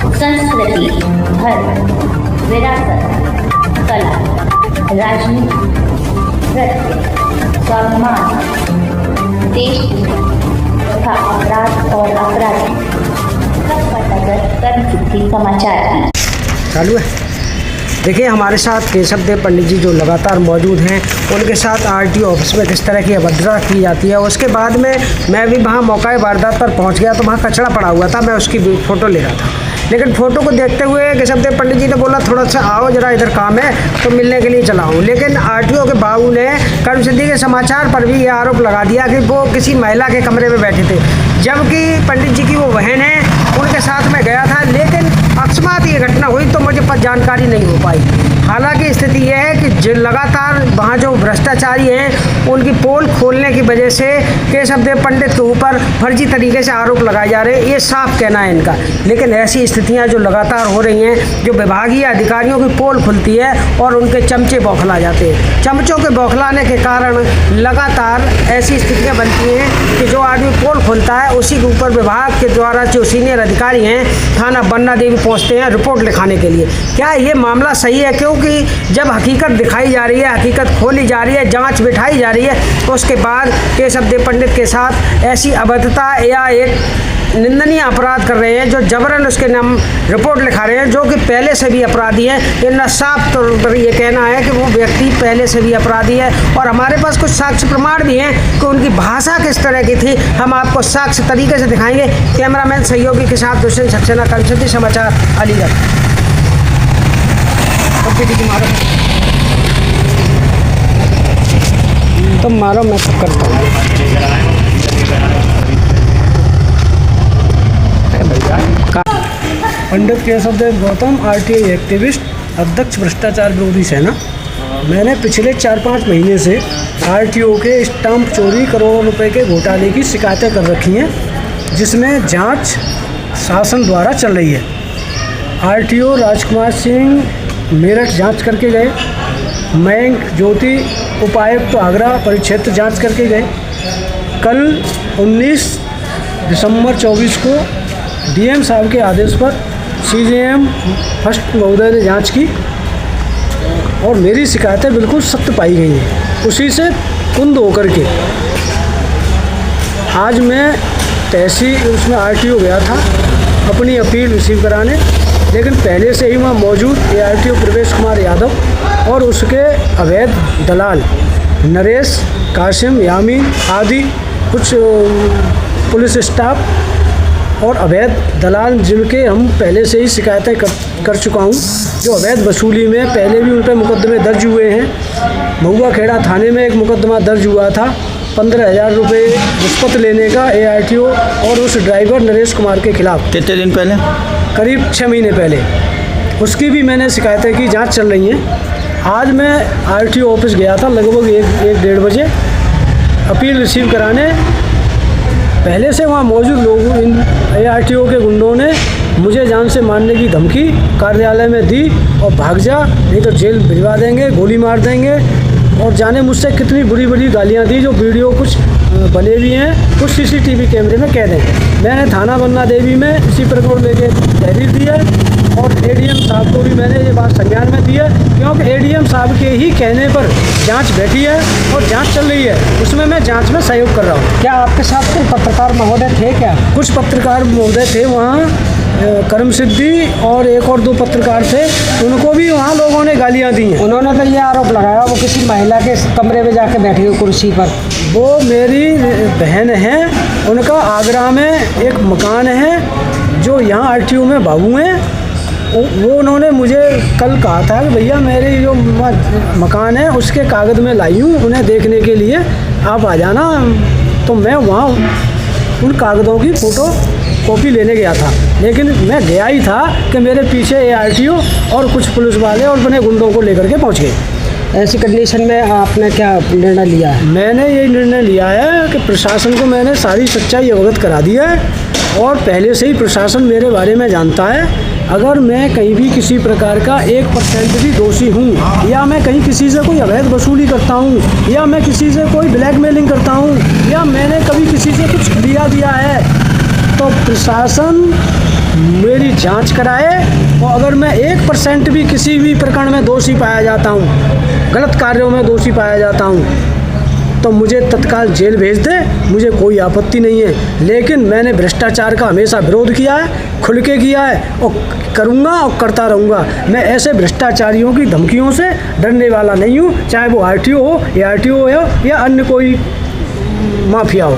संस्कृति, धर्म, विरासत, कला, राजनीति, नृत्य, स्वाभिमान, देश तथा अपराध और अपराधी सब पर नजर कर्म सिद्धि समाचार की। चालू है। देखिए हमारे साथ केशव देव पंडित जी जो लगातार मौजूद हैं, उनके साथ आरटीओ ऑफिस में किस तरह की अभद्रता की जाती है। उसके बाद में मैं भी वहाँ मौका वारदात पर पहुँच गया तो वहाँ कचरा पड़ा हुआ था, मैं उसकी फ़ोटो ले रहा था। लेकिन फ़ोटो को देखते हुए केशव देव पंडित जी ने बोला थोड़ा सा आओ जरा इधर काम है, तो मिलने के लिए चला हूँ। लेकिन आरटीओ के बाबू ने कर्म सिद्धि के समाचार पर भी ये आरोप लगा दिया कि वो किसी महिला के कमरे में बैठे थे, जबकि पंडित जी की वो बहन है, उनके साथ में गया था। लेकिन अकस्मात ये घटना हुई तो मुझे पर जानकारी नहीं हो पाई। हालांकि स्थिति यह है कि जो लगातार वहाँ जो भ्रष्टाचारी हैं उनकी पोल खोलने की वजह से केशव देव पंडित के ऊपर फर्जी तरीके से आरोप लगाए जा रहे हैं, ये साफ कहना है इनका। लेकिन ऐसी स्थितियाँ जो लगातार हो रही हैं, जो विभागीय अधिकारियों की पोल खुलती है और उनके चमचे बौखला जाते हैं। चमचों के बौखलाने के कारण लगातार ऐसी स्थितियाँ बनती हैं कि जो आदमी पोल खोलता है उसी के ऊपर विभाग के द्वारा जो सीनियर अधिकारी हैं थाना बन्ना देवी पहुँचते हैं रिपोर्ट लिखाने के लिए। क्या ये मामला सही है? क्योंकि जब हकीकत दिखाई जा रही है, हकीकत खोली जा रही है, जांच बिठाई जा रही है, तो उसके बाद केशव देव पंडित के साथ ऐसी अभद्रता या एक निंदनीय अपराध कर रहे हैं जो जबरन उसके नाम रिपोर्ट लिखा रहे हैं, जो कि पहले से भी अपराधी हैं। इनका साफ तौर पर ये कहना है कि वो व्यक्ति पहले से भी अपराधी है और हमारे पास कुछ साक्ष्य प्रमाण भी हैं कि उनकी भाषा किस तरह की थी। हम आपको साक्ष्य तरीके से दिखाएंगे। कैमरामैन सहयोगी के साथ दुष्यंत सक्सेना, कर्म सिद्धि समाचार, अलीगढ़। मारो तुम मारो, मैं सब करता हूँ। पंडित केशव देव गौतम, आरटीआई एक्टिविस्ट, अध्यक्ष भ्रष्टाचार विरोधी सेना। मैंने पिछले 4-5 महीने से आरटीओ के स्टाम्प चोरी, करोड़ों रुपए के घोटाले की शिकायतें कर रखी हैं, जिसमें जांच शासन द्वारा चल रही है। आरटीओ राजकुमार सिंह मेरठ जांच करके गए, मयंक ज्योति उपायुक्त आगरा परिक्षेत्र जांच करके गए। कल 19 दिसंबर 24 को डीएम साहब के आदेश पर सीजेएम फर्स्ट महोदय ने जांच की और मेरी शिकायतें बिल्कुल सत्य पाई गई हैं। उसी से कुंद होकर के आज मैं तहसील उसमें आरटीओ गया था अपनी अपील रिसीव कराने, लेकिन पहले से ही वहाँ मौजूद एआरटीओ प्रवेश कुमार यादव और उसके अवैध दलाल नरेश, कासिम, यामीन आदि कुछ पुलिस स्टाफ और अवैध दलाल जिनके हम पहले से ही शिकायतें कर चुका हूँ, जो अवैध वसूली में पहले भी उन पर मुकदमे दर्ज हुए हैं। महुआ खेड़ा थाने में एक मुकदमा दर्ज हुआ था 15,000 रुपये रिश्वत लेने का एआरटीओ और उस ड्राइवर नरेश कुमार के खिलाफ। कितने दिन पहले? करीब 6 महीने पहले। उसकी भी मैंने शिकायतें की, जांच चल रही हैं। आज मैं आरटीओ ऑफिस गया था लगभग 1-1:30 बजे अपील रिसीव कराने। पहले से वहाँ मौजूद लोगों, इन एआरटीओ के गुंडों ने मुझे जान से मारने की धमकी कार्यालय में दी और भाग जा, नहीं तो जेल भिजवा देंगे, गोली मार देंगे, और जाने मुझसे कितनी बुरी बुरी गालियाँ दी, जो वीडियो कुछ बने भी हैं, कुछ सीसीटीवी कैमरे में कैद हैं। मैंने थाना बन्ना देवी में इसी प्रकार लेके तहरीर दी है और एडीएम साहब को भी मैंने ये बात संज्ञान में दी है, क्योंकि एडीएम साहब के ही कहने पर जांच बैठी है और जांच चल रही है, उसमें मैं जांच में सहयोग कर रहा हूँ। क्या आपके साथ कोई पत्रकार महोदय थे? क्या कुछ पत्रकार महोदय थे वहाँ, कर्म सिद्धि और एक और 2 पत्रकार थे, उनको भी वहाँ लोगों ने गालियाँ दी हैं। उन्होंने तो ये आरोप लगाया वो किसी महिला के कमरे में जाके बैठी हुई कुर्सी पर। वो मेरी बहन है, उनका आगरा में एक मकान है जो यहाँ आरटीओ में बाबू हैं। वो उन्होंने मुझे कल कहा था कि भैया मेरे जो मकान है उसके कागज़ में लाई हूँ, उन्हें देखने के लिए आप आ जाना। तो मैं वहाँ उन कागज़ों की फ़ोटो कॉपी लेने गया था, लेकिन मैं गया ही था कि मेरे पीछे एआरटीओ और कुछ पुलिस वाले और अपने गुंडों को लेकर के पहुंच गए। ऐसी कंडीशन में आपने क्या निर्णय लिया है? मैंने ये निर्णय लिया है कि प्रशासन को मैंने सारी सच्चाई अवगत करा दी है और पहले से ही प्रशासन मेरे बारे में जानता है। अगर मैं कहीं भी किसी प्रकार का 1% भी दोषी हूँ, या मैं कहीं किसी से कोई अवैध वसूली करता हूँ, या मैं किसी से कोई ब्लैकमेलिंग करता हूँ, या मैंने कभी किसी से कुछ दिया है, तो प्रशासन मेरी जांच कराए, और अगर मैं 1% भी किसी भी प्रकरण में दोषी पाया जाता हूँ, गलत कार्यों में दोषी पाया जाता हूँ, तो मुझे तत्काल जेल भेज दे, मुझे कोई आपत्ति नहीं है। लेकिन मैंने भ्रष्टाचार का हमेशा विरोध किया है, खुल के किया है, और करूँगा और करता रहूँगा। मैं ऐसे भ्रष्टाचारियों की धमकियों से डरने वाला नहीं हूँ, चाहे वो आरटीओ हो या अन्य कोई माफिया हो।